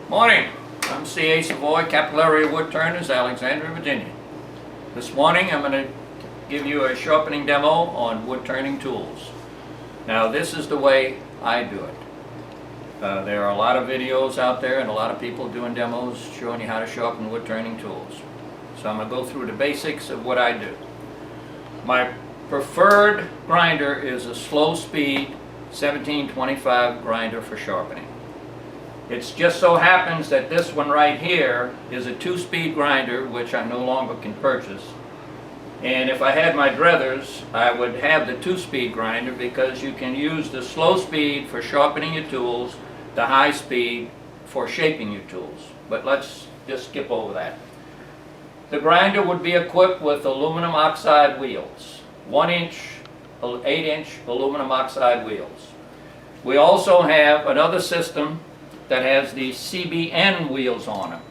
Morning, I'm C.A. Savoy, Capital Area Wood Turners, Alexandria, Virginia. This morning I'm going to give you a sharpening demo on wood turning tools. Now this is the way I do it. There are a lot of videos out there and a lot of people doing demos showing you how to sharpen wood turning tools. So I'm going to go through the basics of what I do. My preferred grinder is a slow speed 1725 grinder for sharpening. It just so happens that this one right here is a 2-speed grinder, which I no longer can purchase. And if I had my druthers, I would have the 2-speed grinder because you can use the slow speed for sharpening your tools, the high speed for shaping your tools. But let's just skip over that. The grinder would be equipped with aluminum oxide wheels, 1-inch, 8-inch aluminum oxide wheels. We also have another system that has the CBN wheels on them.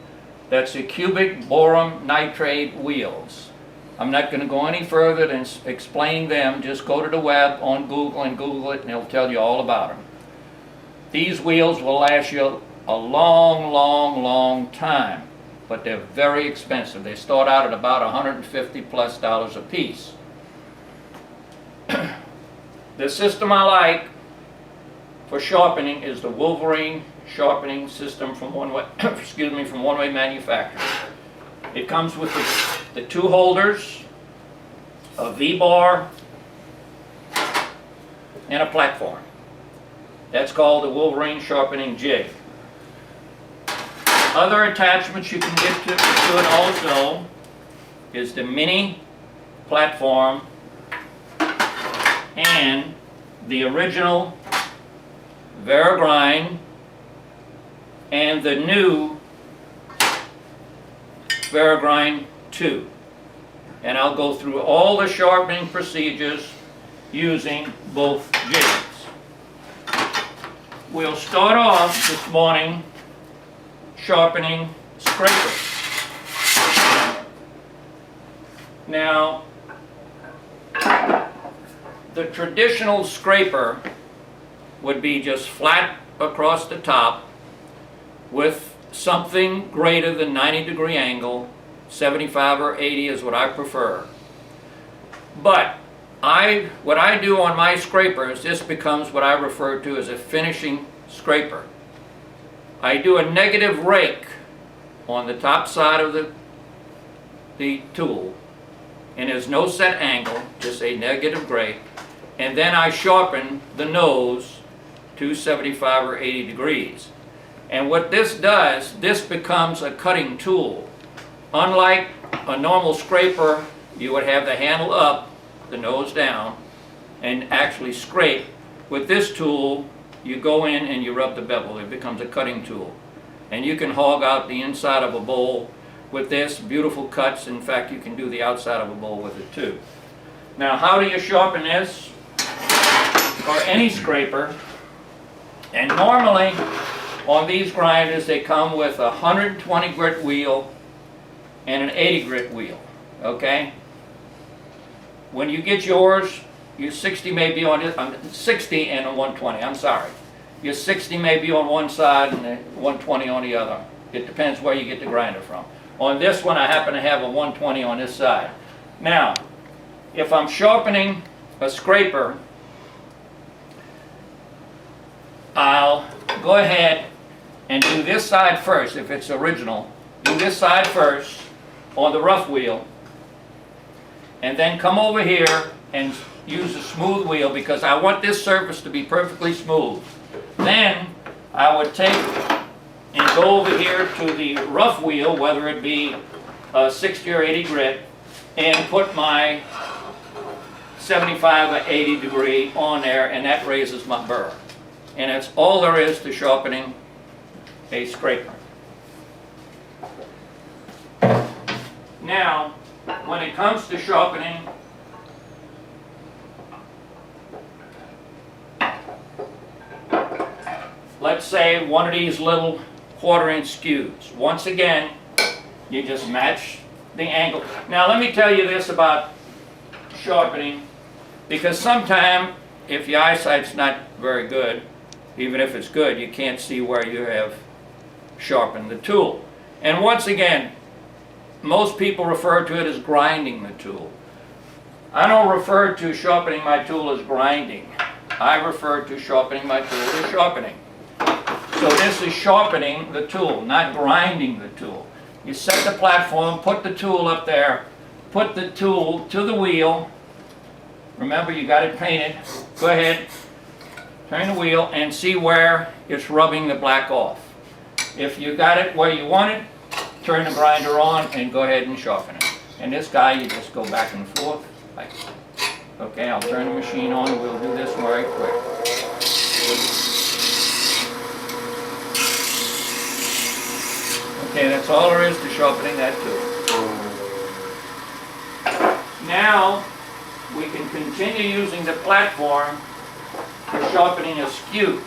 That's the cubic boron nitrate wheels. I'm not going to go any further than explaining them. Just go to the web on Google and Google it and it'll tell you all about them. These wheels will last you a long time, but they're very expensive. They start out at about $150+ a piece. The system I like for sharpening is the Wolverine sharpening system from One-Way, from One-Way Manufacturing. It comes with the 2 holders, a V-bar, and a platform. That's called the Wolverine sharpening jig. Other attachments you can get to it also is the mini platform and the original Veragrind and the new Veragrind 2. And I'll go through all the sharpening procedures using both jigs. We'll start off this morning sharpening scrapers. Now, the traditional scraper would be just flat across the top with something greater than 90-degree angle. 75 or 80 is what I prefer. But what I do on my scrapers, this becomes what I refer to as a finishing scraper. I do a negative rake on the top side of the tool, and there's no set angle, just a negative rake, and then I sharpen the nose to 75 or 80 degrees. And what this does, this becomes a cutting tool. Unlike a normal scraper, you would have the handle up, the nose down, and actually scrape. With this tool, you go in and you rub the bevel. It becomes a cutting tool. And you can hog out the inside of a bowl with this, beautiful cuts. In fact, you can do the outside of a bowl with it too. Now, how do you sharpen this or any scraper? And normally, on these grinders, they come with a 120 grit wheel and an 80 grit wheel, okay? When you get yours, your 60 may be on this, 60 and a 120, I'm sorry. Your 60 may be on one side and the 120 on the other. It depends where you get the grinder from. On this one, I happen to have a 120 on this side. Now, if I'm sharpening a scraper, I'll go ahead and do this side first. If it's original, do this side first on the rough wheel, and then come over here and use a smooth wheel because I want this surface to be perfectly smooth. Then I would take and go over here to the rough wheel, whether it be 60 or 80 grit, and put my 75 or 80 degree on there, and that raises my burr. And that's all there is to sharpening a scraper. Now, when it comes to sharpening let's say one of these little 1/4-inch skews. Once again, you just match the angle. Now let me tell you this about sharpening, because sometimes if your eyesight's not very good, even if it's good, you can't see where you have sharpen the tool. And once again, most people refer to it as grinding the tool. I don't refer to sharpening my tool as grinding. I refer to sharpening my tool as sharpening. So this is sharpening the tool, not grinding the tool. You set the platform, put the tool up there, put the tool to the wheel. Remember, you got it painted. Go ahead, turn the wheel and see where it's rubbing the black off. If you got it where you want it, turn the grinder on and go ahead and sharpen it. And this guy, you just go back and forth. Like, okay, I'll turn the machine on and we'll do this very quick. Okay, that's all there is to sharpening that tool. Now, we can continue using the platform for sharpening a skew.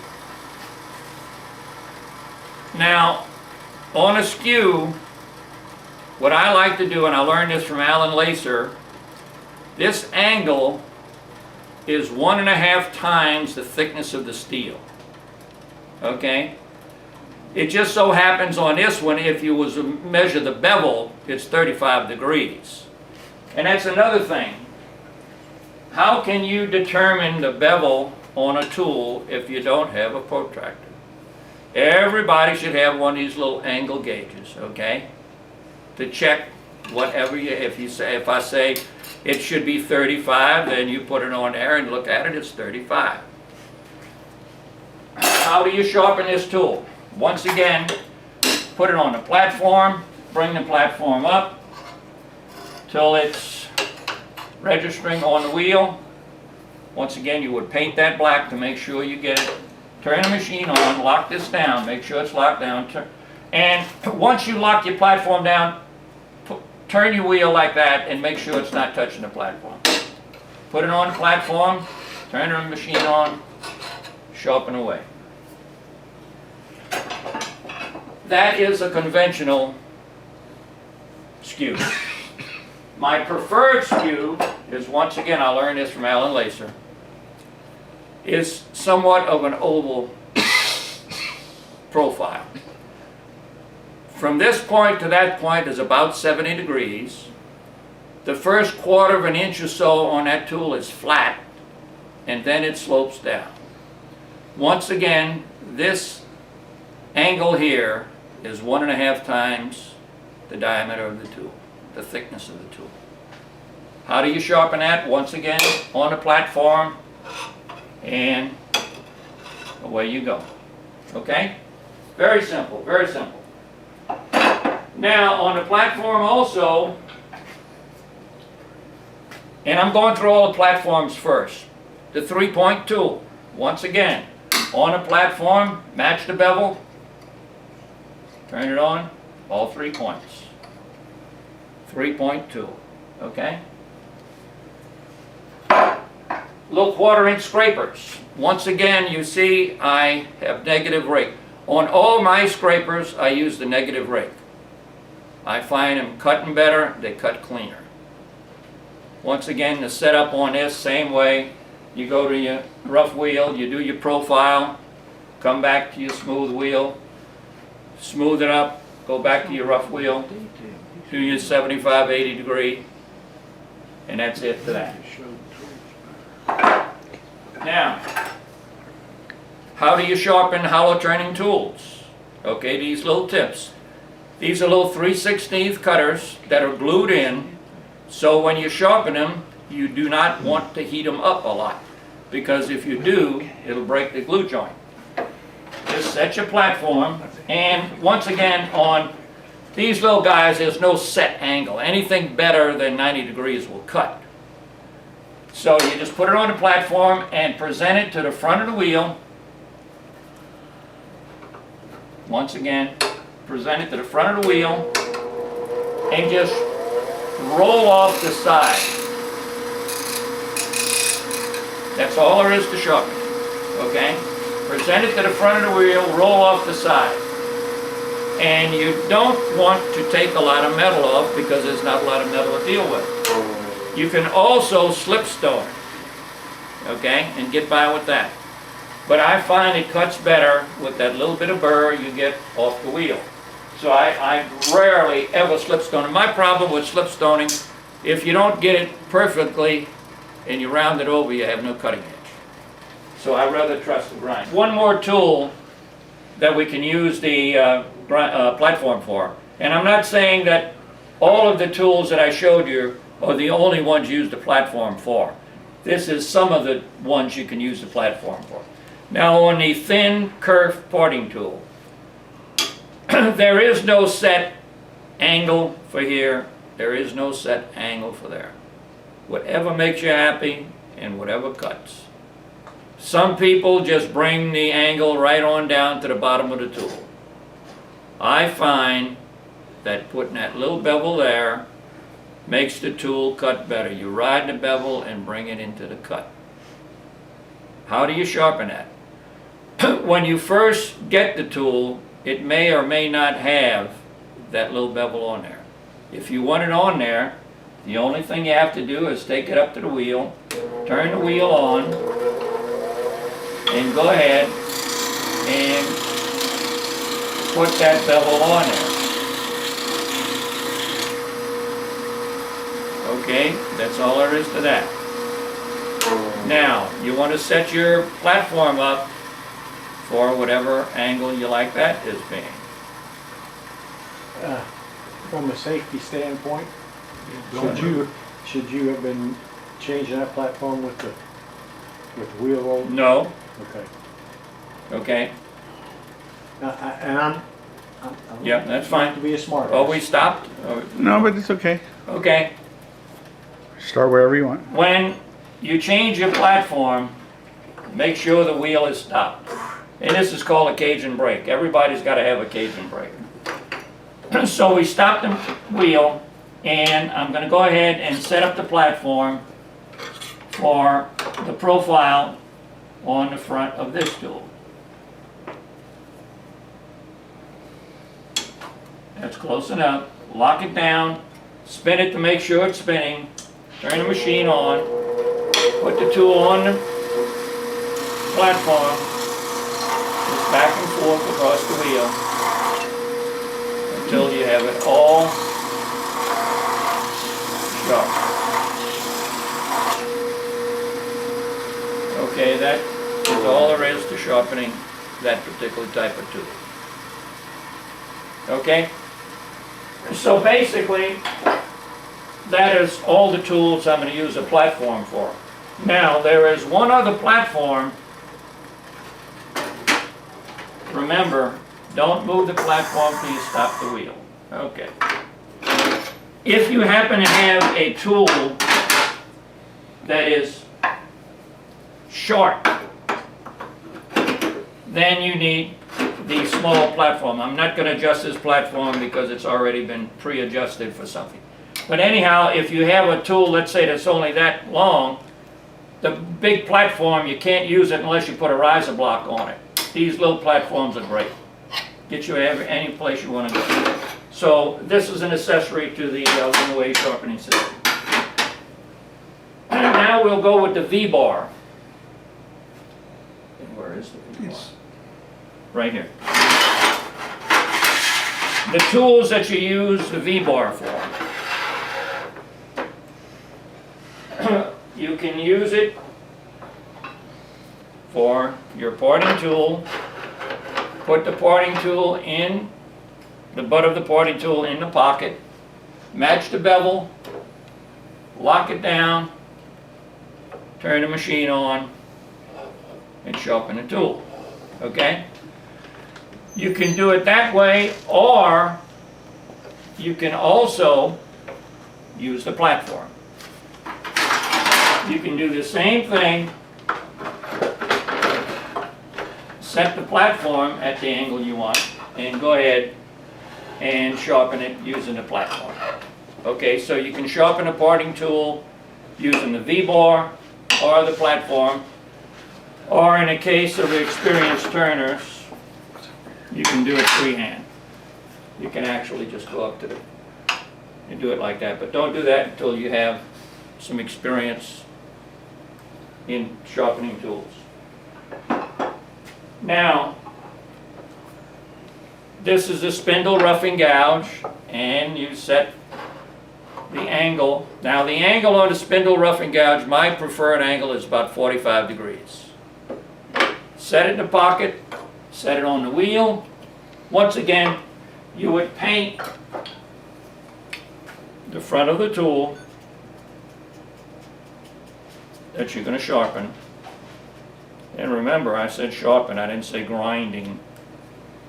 Now, on a skew, what I like to do, and I learned this from Alan Lacer, this angle is 1.5 times the thickness of the steel. Okay? It just so happens on this one, if you was to measure the bevel, it's 35 degrees. And that's another thing. How can you determine the bevel on a tool if you don't have a protractor? Everybody should have one of these little angle gauges, okay? To check whatever you, if I say it should be 35, then you put it on there and look at it, it's 35. How do you sharpen this tool? Once again, put it on the platform, bring the platform up till it's registering on the wheel. Once again, you would paint that black to make sure you get it. Turn the machine on, lock this down, make sure it's locked down. And once you lock your platform down, turn your wheel like that and make sure it's not touching the platform. Put it on the platform, turn the machine on, sharpen away. That is a conventional skew. My preferred skew is, once again, I learned this from Alan Lacer, is somewhat of an oval profile. From this point to that point is about 70 degrees. The first 1/4 of an inch or so on that tool is flat, and then it slopes down. Once again, this angle here is 1.5 times the diameter of the tool, the thickness of the tool. How do you sharpen that? Once again, on the platform, and away you go. Okay? Very simple, very simple. Now, on the platform also, and I'm going through all the platforms first. The 3-point tool, once again, on a platform, match the bevel, turn it on, all 3 points. 3-point tool, okay? Little 1/4 inch scrapers. Once again, you see I have negative rake. On all my scrapers, I use the negative rake. I find them cutting better, they cut cleaner. Once again, the setup on this, same way. You go to your rough wheel, you do your profile, come back to your smooth wheel, smooth it up, go back to your rough wheel, do your 75, 80 degree, and that's it for that. Now, how do you sharpen hollow turning tools? Okay, these little tips. These are little 3/16 cutters that are glued in, so when you sharpen them, you do not want to heat them up a lot, because if you do, it'll break the glue joint. Just set your platform, and once again, on these little guys, there's no set angle. Anything better than 90 degrees will cut. So you just put it on the platform and present it to the front of the wheel. Once again, present it to the front of the wheel and just roll off the side. That's all there is to sharpen, okay? Present it to the front of the wheel, roll off the side. And you don't want to take a lot of metal off because there's not a lot of metal to deal with. You can also slipstone, okay, and get by with that. but I find it cuts better with that little bit of burr you get off the wheel. So I rarely ever slipstone. And my problem with slipstoning, if you don't get it perfectly and you round it over, you have no cutting edge. So I rather trust the grind. One more tool that we can use the platform for. And I'm not saying that all of the tools that I showed you are the only ones you use the platform for. This is some of the ones you can use the platform for. Now on the thin kerf porting tool, there is no set angle for here. There is no set angle for there. Whatever makes you happy and whatever cuts. Some people just bring the angle right on down to the bottom of the tool. I find that putting that little bevel there makes the tool cut better. You ride the bevel and bring it into the cut. How do you sharpen that? When you first get the tool, it may or may not have that little bevel on there. If you want it on there, the only thing you have to do is take it up to the wheel, turn the wheel on, and go ahead and put that bevel on there. Okay, that's all there is to that. Now, you want to set your platform up for whatever angle you like that is being. From a safety standpoint, Go should you have been changing that platform with the wheel roll? No, Okay. okay, And I'm yeah, that's fine. to be a smart. Oh, we stopped? Oh, No, but it's okay. okay. Start wherever you want. When you change your platform, make sure the wheel is stopped. And this is called a Cajun brake. Everybody's got to have a Cajun brake. So we stopped the wheel, and I'm going to go ahead and set up the platform for the profile on the front of this tool. That's close enough. Lock it down, spin it to make sure it's spinning, turn the machine on, put the tool on the platform, just back and forth across the wheel until you have it all sharp. Okay, that is all there is to sharpening that particular type of tool. Okay? So basically, that is all the tools I'm going to use a platform for. Now, there is one other platform. Remember, don't move the platform till you stop the wheel. Okay. If you happen to have a tool that is short, then you need the small platform. I'm not going to adjust this platform because it's already been pre-adjusted for something. But anyhow, if you have a tool, let's say that's only that long, the big platform, you can't use it unless you put a riser block on it. These little platforms are great. Get you any place you want to go. So this is an accessory to the Linaway sharpening system. And now we'll go with the V-bar. And where is the V-bar? Right here. The tools that you use the V-bar for. You can use it for your parting tool. Put the parting tool in, the butt of the parting tool in the pocket. Match the bevel. Lock it down. Turn the machine on. And sharpen the tool. Okay? You can do it that way, or you can also use the platform. You can do the same thing, set the platform at the angle you want, and go ahead and sharpen it using the platform. Okay, so you can sharpen a parting tool using the V-bar or the platform, or in a case of experienced turners, you can do it freehand. You can actually just go up to the, and do it like that, but don't do that until you have some experience in sharpening tools. Now, this is a spindle roughing gouge, and you set the angle. Now, the angle on the spindle roughing gouge, my preferred angle is about 45 degrees. Set it in the pocket, set it on the wheel. Once again, you would paint the front of the tool that you're going to sharpen. And remember, I said sharpen, I didn't say grinding.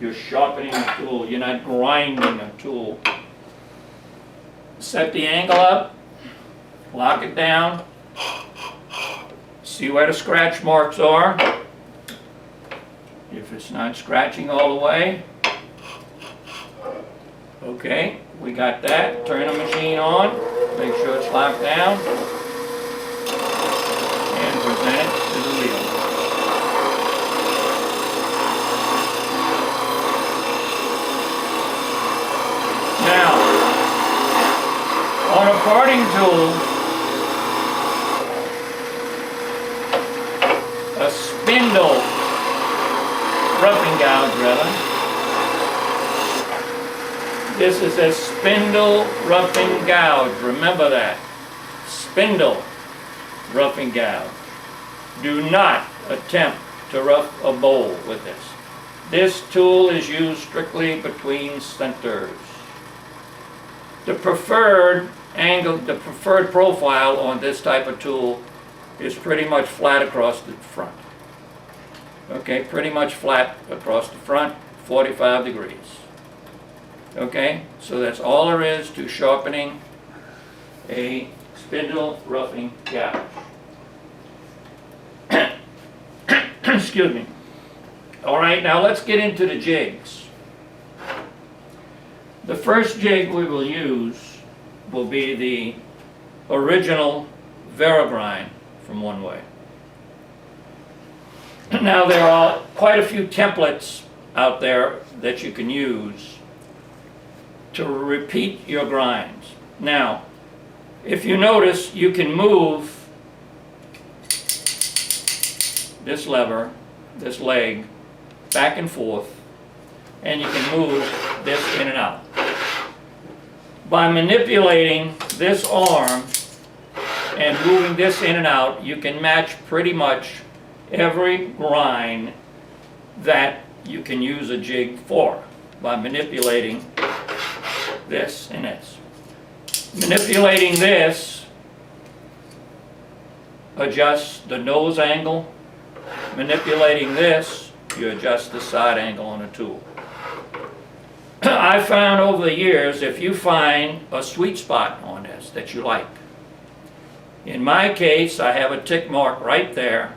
You're sharpening a tool, you're not grinding a tool. Set the angle up, lock it down, see where the scratch marks are. If it's not scratching all the way. Okay, we got that. Turn the machine on, make sure it's locked down, and present it to the wheel. Now, on a parting tool, a spindle roughing gouge rather. This is a spindle roughing gouge. Remember that. Spindle roughing gouge. Do not attempt to rough a bowl with this. This tool is used strictly between centers. The preferred angle, the preferred profile on this type of tool is pretty much flat across the front. Okay, pretty much flat across the front, 45 degrees. Okay, so that's all there is to sharpening a spindle roughing gouge. Excuse me. All right, now let's get into the jigs. The first jig we will use will be the original Veragrind from One Way. Now there are quite a few templates out there that you can use to repeat your grinds. Now, if you notice, you can move this lever, this leg, back and forth, and you can move this in and out. By manipulating this arm and moving this in and out, you can match pretty much every grind that you can use a jig for by manipulating this and this. Manipulating this adjusts the nose angle. Manipulating this, you adjust the side angle on the tool. I found over the years, if you find a sweet spot on this that you like, in my case, I have a tick mark right there.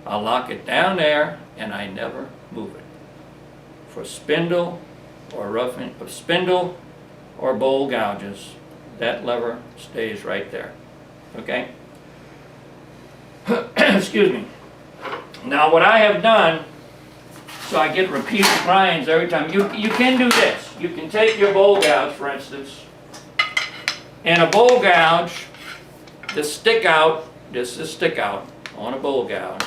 I'll lock it down there, and I never move it. For spindle or roughing, spindle or bowl gouges, that lever stays right there. Okay? Excuse me. Now what I have done, so I get repeated grinds every time, you can do this. You can take your bowl gouge, for instance, and a bowl gouge, the stick out, this is stick out on a bowl gouge,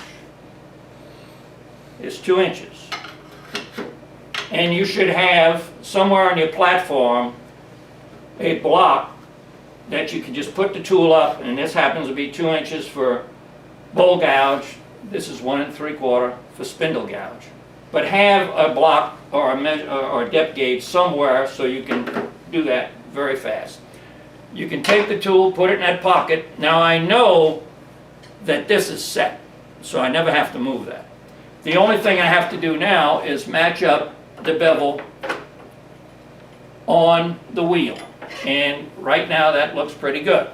is 2 inches. And you should have somewhere on your platform a block that you can just put the tool up, and this happens to be 2 inches for bowl gouge. This is 1 3/4 for spindle gouge. But have a block or a depth gauge somewhere so you can do that very fast. You can take the tool, put it in that pocket. Now I know that this is set, so I never have to move that. The only thing I have to do now is match up the bevel on the wheel. And right now that looks pretty good.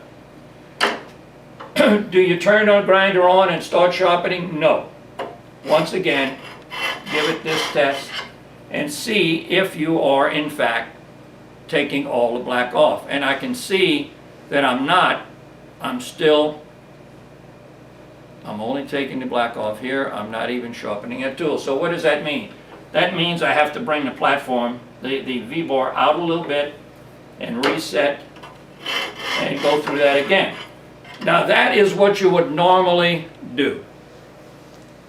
Do you turn the grinder on and start sharpening? No. Once again, give it this test and see if you are in fact taking all the black off. And I can see that I'm not. I'm only taking the black off here. I'm not even sharpening that tool. So what does that mean? That means I have to bring the platform, the V-bar out a little bit and reset and go through that again. Now that is what you would normally do.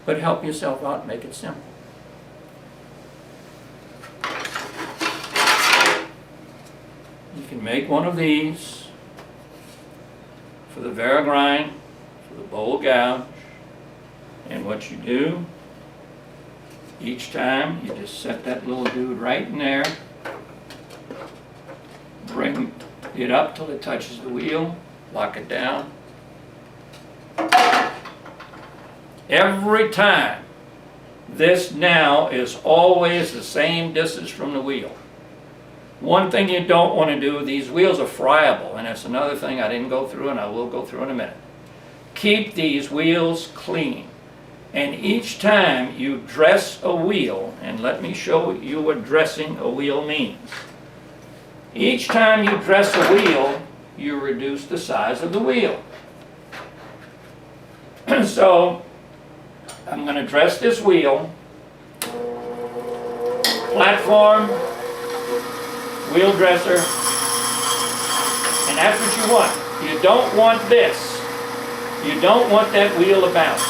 but help yourself out and make it simple. You can make one of these for the Varigrind, for the bowl gouge, and what you do, each time you just set that little dude right in there, bring it up till it touches the wheel, lock it down. Every time, this now is always the same distance from the wheel. One thing you don't want to do, these wheels are friable, and that's another thing I didn't go through and I will go through in a minute. Keep these wheels clean. And each time you dress a wheel, and let me show you what dressing a wheel means. Each time you dress a wheel, you reduce the size of the wheel. So, I'm going to dress this wheel, platform, wheel dresser, and that's what you want. You don't want this. You don't want that wheel to bounce.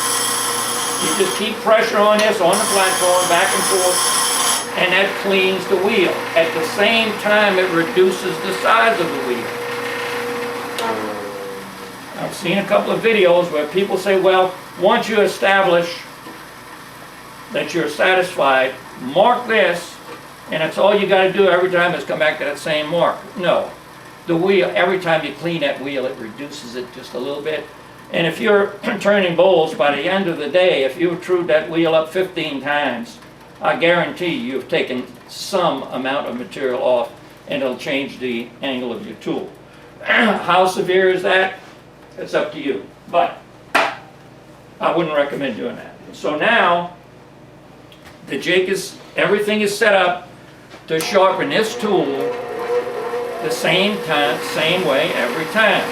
You just keep pressure on this, on the platform, back and forth, and that cleans the wheel. At the same time, it reduces the size of the wheel. I've seen a couple of videos where people say, well, once you establish that you're satisfied, mark this, and that's all you got to do every time is come back to that same mark. No. The wheel, every time you clean that wheel, it reduces it just a little bit. And if you're turning bowls, by the end of the day, if you've trued that wheel up 15 times, I guarantee you've taken some amount of material off, and it'll change the angle of your tool. How severe is that? It's up to you. But I wouldn't recommend doing that. So now, the jig is, everything is set up to sharpen this tool the same time, same way every time.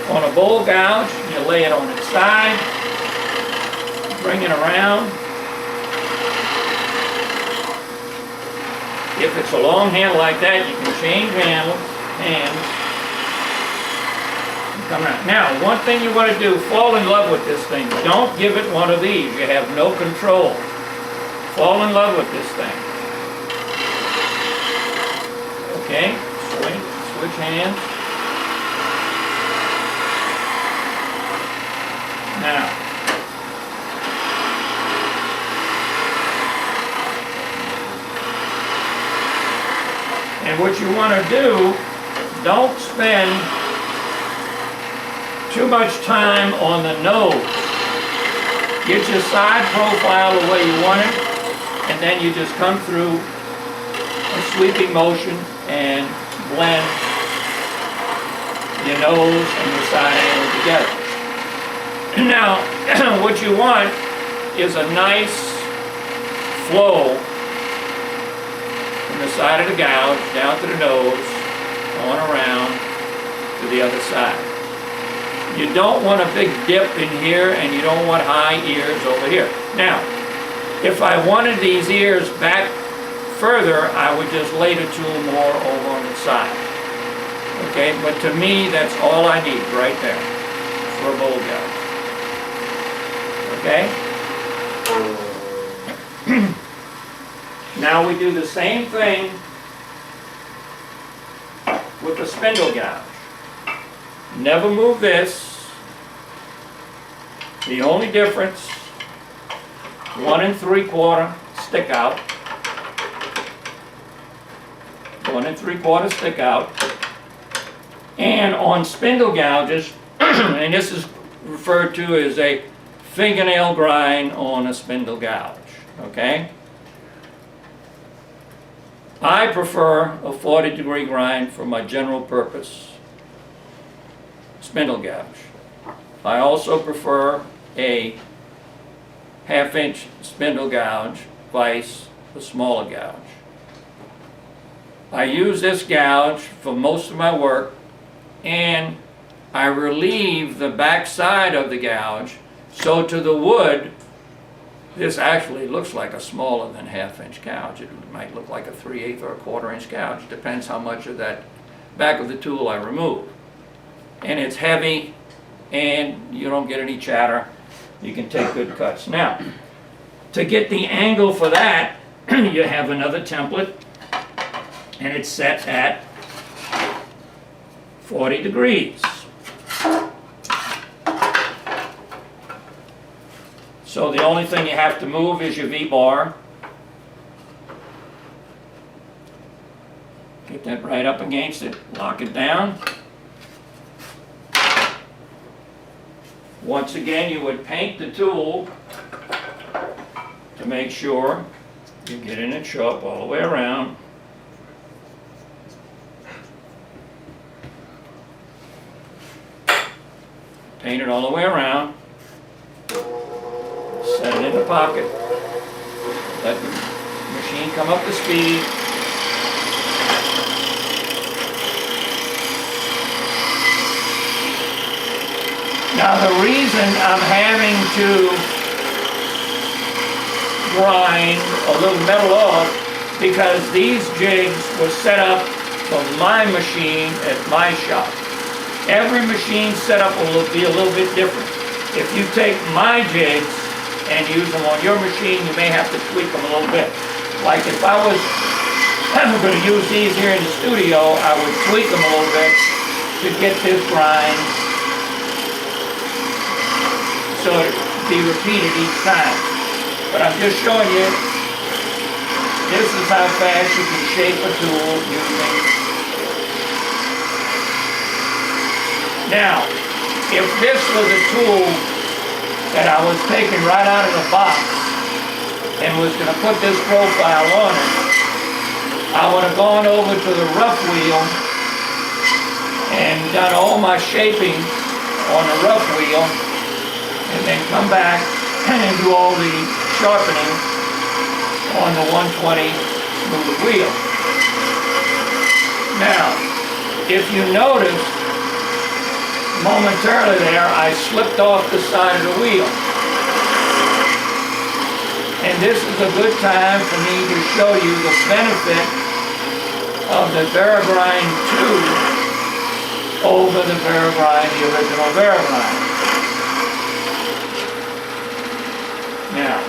On a bowl gouge, you lay it on its side, bring it around. If it's a long handle like that, you can change hands. Come around. Now, one thing you want to do, fall in love with this thing. Don't give it one of these. You have no control. Fall in love with this thing. Okay, switch hands. Now, and what you want to do, don't spend too much time on the nose. Get your side profile the way you want it, and then you just come through a sweeping motion and blend your nose and your side angle together. Now, what you want is a nice flow from the side of the gouge down to the nose, on around to the other side. You don't want a big dip in here, and you don't want high ears over here. Now, if I wanted these ears back further, I would just lay the tool more over on the side. Okay, but to me, that's all I need right there for a bowl gouge. Okay? Now we do the same thing with the spindle gouge. Never move this. The only difference, 1 3/4 stick out. 1 3/4 stick out. And on spindle gouges, and this is referred to as a fingernail grind on a spindle gouge, okay? I prefer a 40-degree grind for my general purpose spindle gouge. I also prefer a 1/2 inch spindle gouge, vice a smaller gouge. I use this gouge for most of my work, and I relieve the back side of the gouge, so to the wood, this actually looks like a smaller than 1/2 inch gouge. It might look like a 3/8 or a 1/4 inch gouge. Depends how much of that back of the tool I remove. And it's heavy, and you don't get any chatter. You can take good cuts. Now, to get the angle for that, you have another template, and it's set at 40 degrees. So the only thing you have to move is your V-bar. Get that right up against it, lock it down. Once again, you would paint the tool to make sure you get in it sharp all the way around. Paint it all the way around. Set it in the pocket. Let the machine come up to speed. Now the reason I'm having to grind a little metal off, because these jigs were set up for my machine at my shop. Every machine setup will be a little bit different. If you take my jigs and use them on your machine, you may have to tweak them a little bit. Like if I was going to use these here in the studio, I would tweak them a little bit to get this grind so it be repeated each time. But I'm just showing you, this is how fast you can shape a tool using. Now, if this was a tool that I was taking right out of the box and was going to put this profile on it, I would have gone over to the rough wheel and done all my shaping on the rough wheel, and then come back and do all the sharpening on the 120 smooth wheel. Now, if you notice, momentarily there, I slipped off the side of the wheel. And this is a good time for me to show you the benefit of the Veragrind 2 over the Veragrind, the original Veragrind. Now,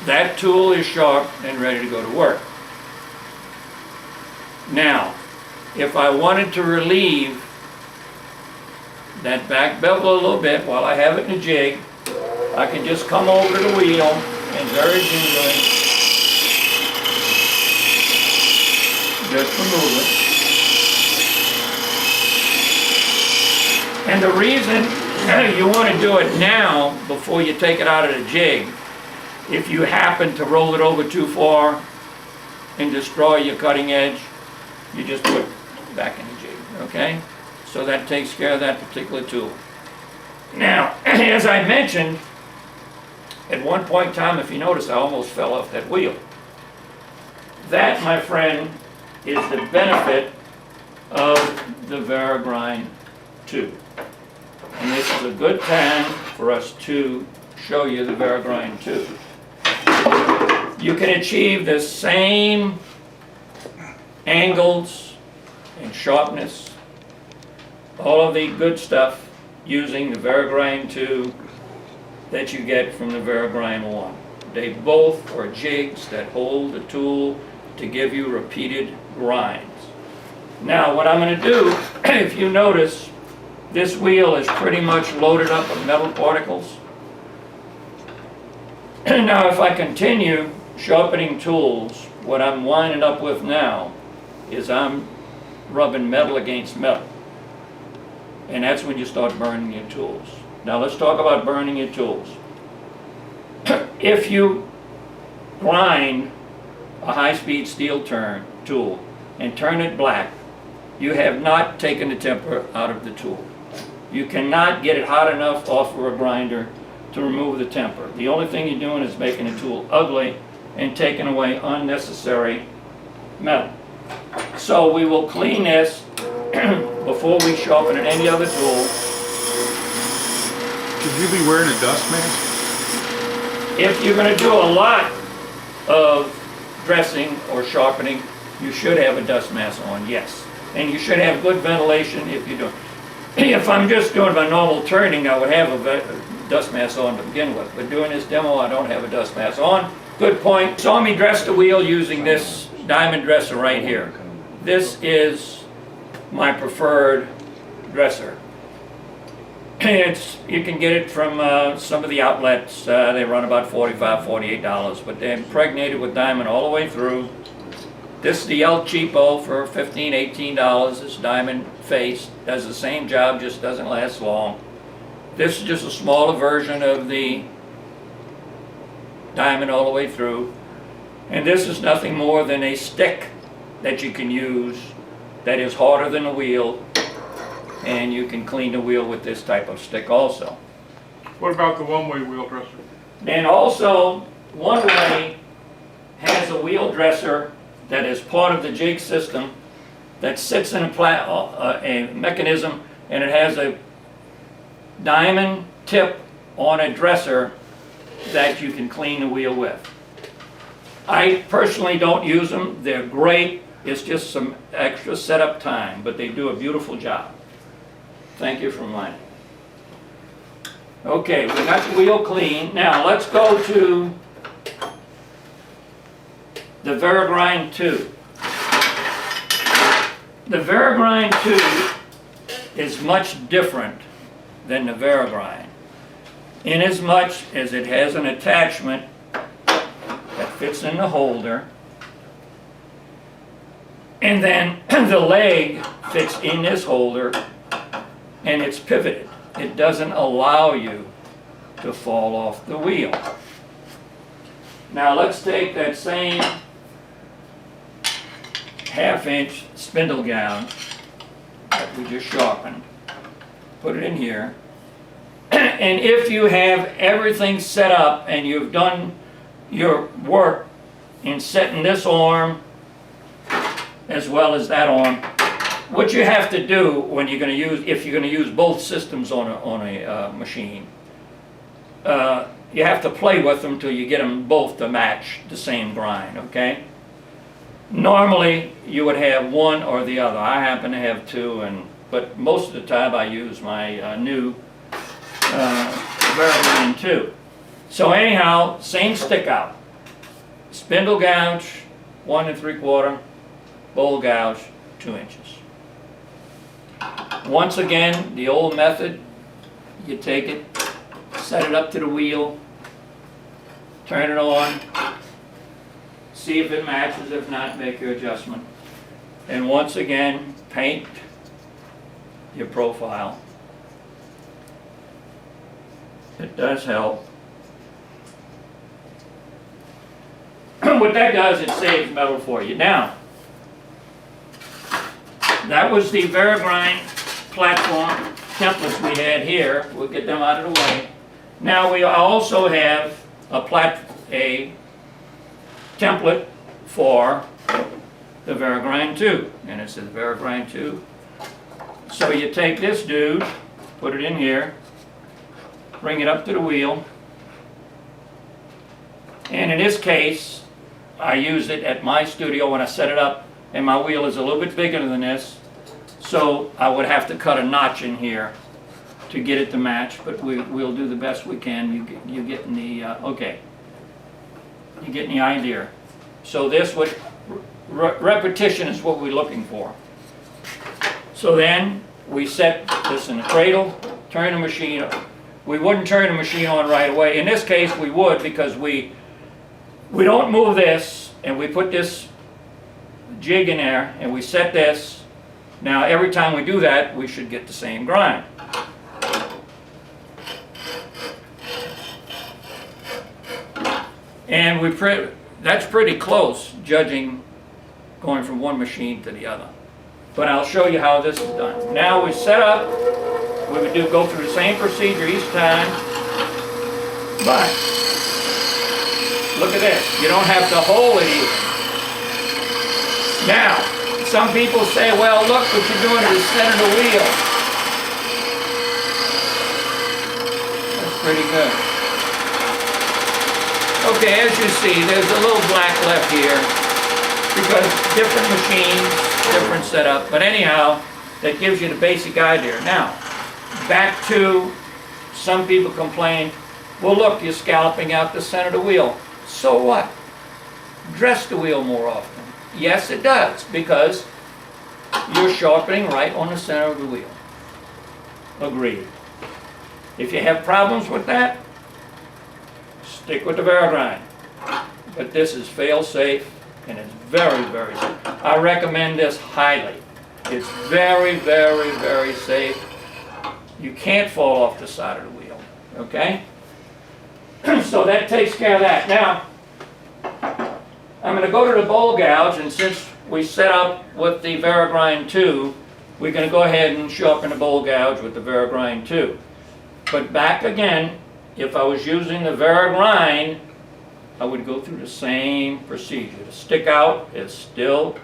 that tool is sharp and ready to go to work. Now, if I wanted to relieve that back bevel a little bit while I have it in a jig, I can just come over to the wheel and very gingerly just remove it. And the reason you want to do it now before you take it out of the jig, if you happen to roll it over too far and destroy your cutting edge, you just put it back in the jig, okay? So that takes care of that particular tool. Now, as I mentioned, at one point in time, if you notice, I almost fell off that wheel. That, my friend, is the benefit of the Veragrind 2. And this is a good time for us to show you the Veragrind 2. You can achieve the same angles and sharpness, all of the good stuff, using the Veragrind 2 that you get from the Veragrind 1. They both are jigs that hold the tool to give you repeated grinds. Now what I'm going to do, if you notice, this wheel is pretty much loaded up with metal particles. Now if I continue sharpening tools, what I'm winding up with now is I'm rubbing metal against metal. And that's when you start burning your tools. Now let's talk about burning your tools. If you grind a high-speed steel tool and turn it black, you have not taken the temper out of the tool. You cannot get it hot enough off of a grinder to remove the temper. The only thing you're doing is making the tool ugly and taking away unnecessary metal. So we will clean this before we sharpen it any other tool. Should you be wearing a dust mask? If you're going to do a lot of dressing or sharpening, you should have a dust mask on, yes. And you should have good ventilation if you do. If I'm just doing my normal turning, I would have a dust mask on to begin with. But during this demo, I don't have a dust mask on. Good point. Saw me dress the wheel using this diamond dresser right here. This is my preferred dresser. You can get it from some of the outlets. They run about $45, $48, but they're impregnated with diamond all the way through. This is the El Cheapo for $15, $18. It's diamond face, does the same job, just doesn't last long. This is just a smaller version of the diamond all the way through. And this is nothing more than a stick that you can use that is harder than the wheel, and you can clean the wheel with this type of stick also. What about the one-way wheel dresser? And also, One Way has a wheel dresser that is part of the jig system that sits in a mechanism, and it has a diamond tip on a dresser that you can clean the wheel with. I personally don't use them. They're great. It's just some extra setup time, but they do a beautiful job. Thank you for mine. Okay, we got the wheel clean. Now let's go to the Veragrind 2. The Veragrind 2 is much different than the Veragrind, inasmuch as it has an attachment that fits in the holder, and then the leg fits in this holder, and it's pivoted. It doesn't allow you to fall off the wheel. Now let's take that same half-inch spindle gouge that we just sharpened, put it in here, and if you have everything set up and you've done your work in setting this arm as well as that arm, what you have to do when you're going to use, if you're going to use both systems on a machine, you have to play with them till you get them both to match the same grind, okay? Normally, you would have one or the other. I happen to have two, but most of the time I use my new Veragrind 2. So anyhow, same stick out. Spindle gouge, 1 3/4, bowl gouge, 2 inches. Once again, the old method, you take it, set it up to the wheel, turn it on, see if it matches. If not, make your adjustment. And once again, paint your profile. It does help. What that does, it saves metal for you. Now, that was the Veragrind platform templates we had here. We'll get them out of the way. Now we also have a template for the Veragrind 2, and it says Veragrind 2. So you take this dude, put it in here, bring it up to the wheel, and in this case, I used it at my studio when I set it up, and my wheel is a little bit bigger than this, so I would have to cut a notch in here to get it to match, but we'll do the best we can. You getting the, okay. You getting the idea. So this would, repetition is what we're looking for. So then, we set this in the cradle, turn the machine on. We wouldn't turn the machine on right away. In this case, we would, because we don't move this, and we put this jig in there, and we set this. Now, every time we do that, we should get the same grind. And that's pretty close, judging going from one machine to the other. But I'll show you how this is done. Now we set up, we would go through the same procedure each time, but look at this, you don't have to hold it either. Now, some people say, well, look, what you're doing is setting the wheel. That's pretty good. Okay, as you see, there's a little black left here because different machines, different setup. But anyhow, that gives you the basic idea. Now, back to some people complain, well look, you're scalloping out the center of the wheel. So what? Dress the wheel more often. Yes, it does, because you're sharpening right on the center of the wheel. Agreed. If you have problems with that, stick with the Verigrind. But this is fail-safe, and it's very, very safe. I recommend this highly. It's very, very, very safe. You can't fall off the side of the wheel, okay? So that takes care of that. Now, I'm going to go to the bowl gouge, and since we set up with the Verigrind 2, we're going to go ahead and sharpen the bowl gouge with the Verigrind 2. But back again, if I was using the Verigrind, I would go through the same procedure. The stick out is still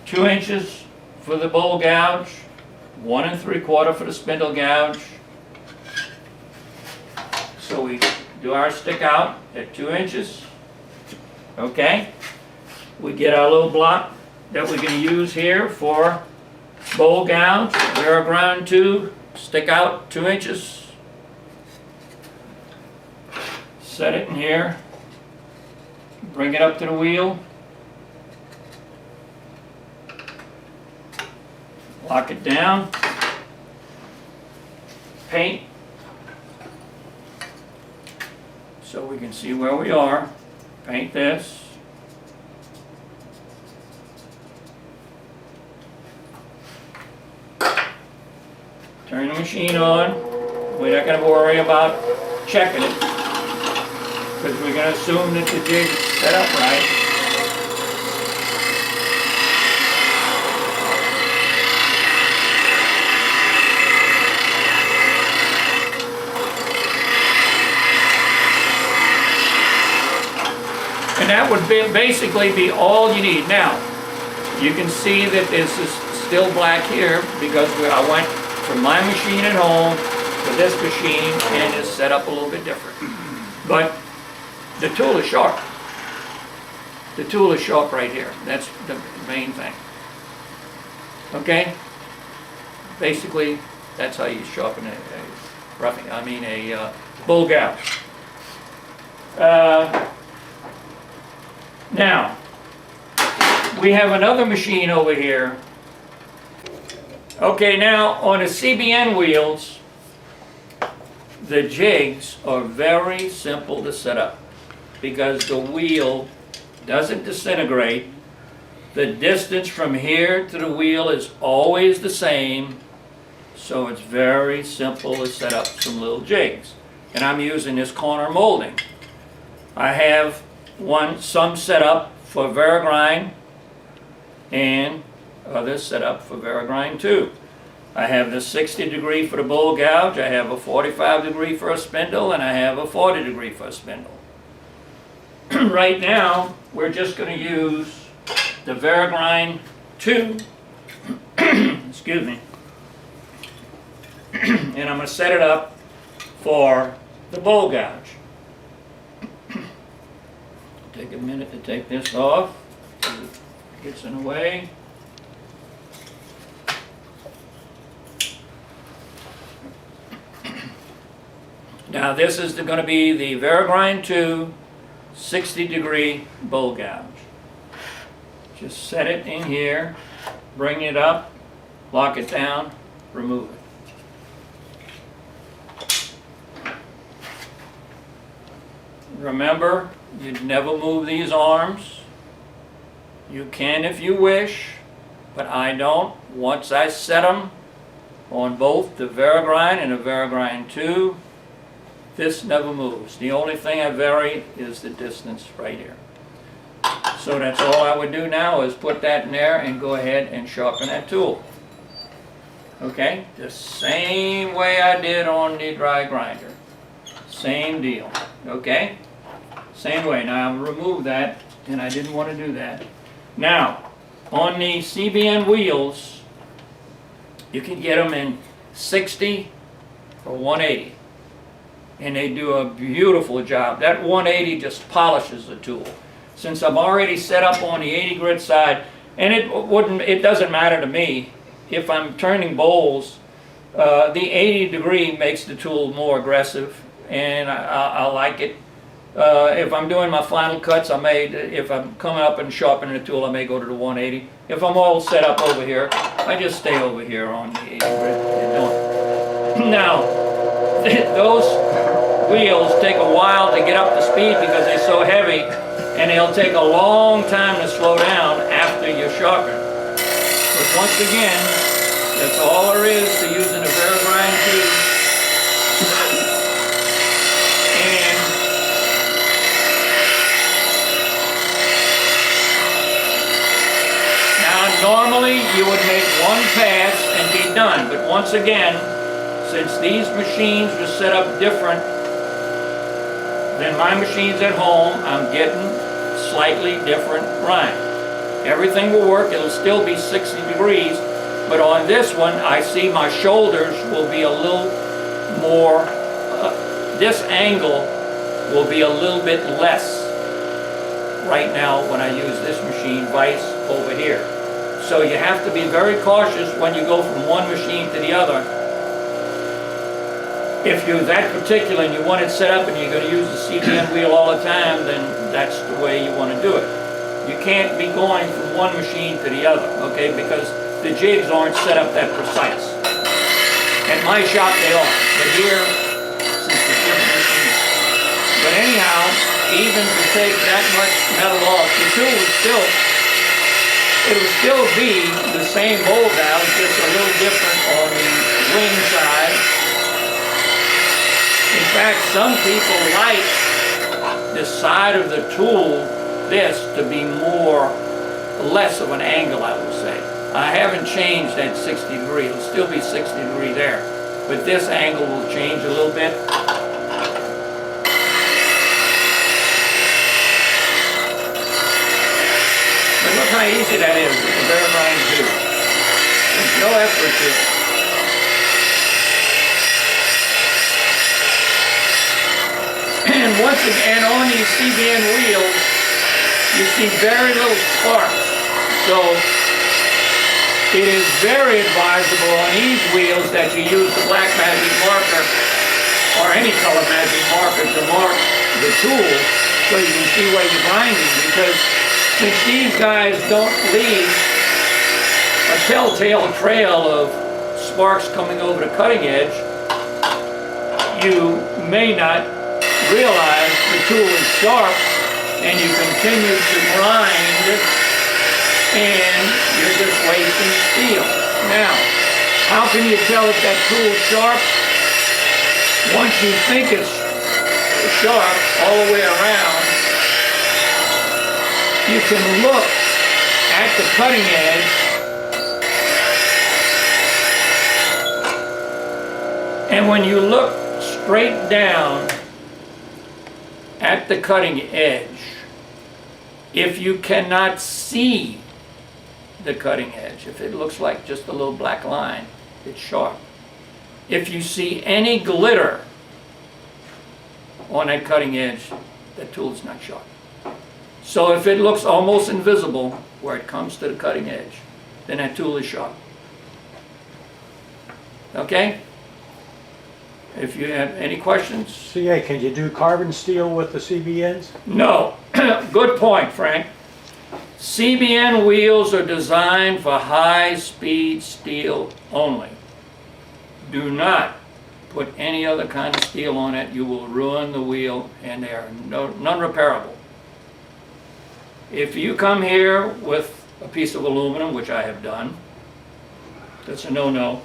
2 inches for the bowl gouge, 1 3/4 for the spindle gouge. So we do our stick out at 2 inches. Okay? We get our little block that we're going to use here for bowl gouge, Verigrind 2, stick out 2 inches. Set it in here. Bring it up to the wheel. Lock it down. Paint. So we can see where we are. Paint this. Turn the machine on. We're not going to worry about checking it, because we're going to assume that the jig is set up right. And that would basically be all you need. Now, you can see that this is still black here because I went from my machine at home to this machine, and it's set up a little bit different. But the tool is sharp. The tool is sharp right here. That's the main thing. Okay? Basically, that's how you sharpen a bowl gouge. Now, we have another machine over here. Okay, now on the CBN wheels, the jigs are very simple to set up because the wheel doesn't disintegrate. The distance from here to the wheel is always the same, so it's very simple to set up some little jigs. And I'm using this corner molding. I have some set up for Verigrind and others set up for Verigrind 2. I have the 60 degree for the bowl gouge, I have a 45 degree for a spindle, and I have a 40 degree for a spindle. Right now, we're just going to use the Verigrind 2, excuse me, and I'm going to set it up for the bowl gouge. Take a minute to take this off, it gets in the way. Now this is going to be the Verigrind 2 60 degree bowl gouge. Just set it in here, bring it up, lock it down, remove it. Remember, you'd never move these arms. You can if you wish, but I don't. Once I set them on both the Verigrind and the Verigrind 2, this never moves. The only thing I vary is the distance right here. So that's all I would do now is put that in there and go ahead and sharpen that tool. Okay, the same way I did on the dry grinder. Same deal, okay? Same way. Now I'll remove that, and I didn't want to do that. Now, on the CBN wheels, you can get them in 60 or 180. And they do a beautiful job. That 180 just polishes the tool. Since I'm already set up on the 80 grit side, and it doesn't matter to me if I'm turning bowls The 80 degree makes the tool more aggressive, and I like it. If I'm doing my final cuts, if I'm coming up and sharpening the tool, I may go to the 180. If I'm all set up over here, I just stay over here on the 80 grit. Now, those wheels take a while to get up to speed because they're so heavy, and they'll take a long time to slow down after you sharpen. But once again, that's all there is to using a Verigrind tool. And now normally you would make one pass and be done, but once again, since these machines were set up different than my machines at home, I'm getting slightly different grind. Everything will work, it'll still be 60 degrees, but on this one, I see my shoulders will be a little more, this angle will be a little bit less right now when I use this machine vice over here. So you have to be very cautious when you go from one machine to the other. If you're that particular and you want it set up and you're going to use the CBN wheel all the time, then that's the way you want to do it. You can't be going from one machine to the other, okay, because the jigs aren't set up that precise. At my shop they are, but here, since it's different machines. But anyhow, even to take that much metal off, the tool it would still be the same mold valve, just a little different on the wing side. In fact, some people like the side of the tool, this, to be less of an angle, I would say. I haven't changed that 60 degree, it'll still be 60 degree there. But this angle will change a little bit. But look how easy that is with the Verigrind too. There's no effort to it. And once again, on these CBN wheels, you see very little sparks. So it is very advisable on these wheels that you use the black magic marker or any color magic marker to mark the tool so you can see where you're grinding, because since these guys don't leave a telltale trail of sparks coming over the cutting edge, you may not realize the tool is sharp and you continue to grind and you're just wasting steel. Now, how can you tell if that tool's sharp? Once you think it's sharp all the way around, you can look at the cutting edge and when you look straight down at the cutting edge, if you cannot see the cutting edge, if it looks like just a little black line, it's sharp. If you see any glitter on that cutting edge, that tool is not sharp. So if it looks almost invisible where it comes to the cutting edge, then that tool is sharp. Okay? If you have any questions? CA, can you do carbon steel with the CBNs? No. Good point, Frank. CBN wheels are designed for high-speed steel only. Do not put any other kind of steel on it. You will ruin the wheel, and they are non-repairable. If you come here with a piece of aluminum, which I have done, that's a no-no.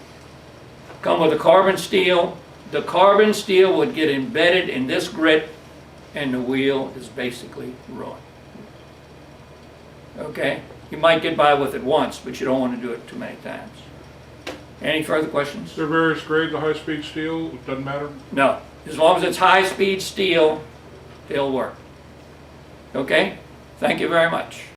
Come with a carbon steel. The carbon steel would get embedded in this grit, and the wheel is basically ruined. Okay? You might get by with it once, but you don't want to do it too many times. Any further questions? Is there various grades of high-speed steel? It doesn't matter? No. As long as it's high-speed steel, they'll work. Okay? Thank you very much.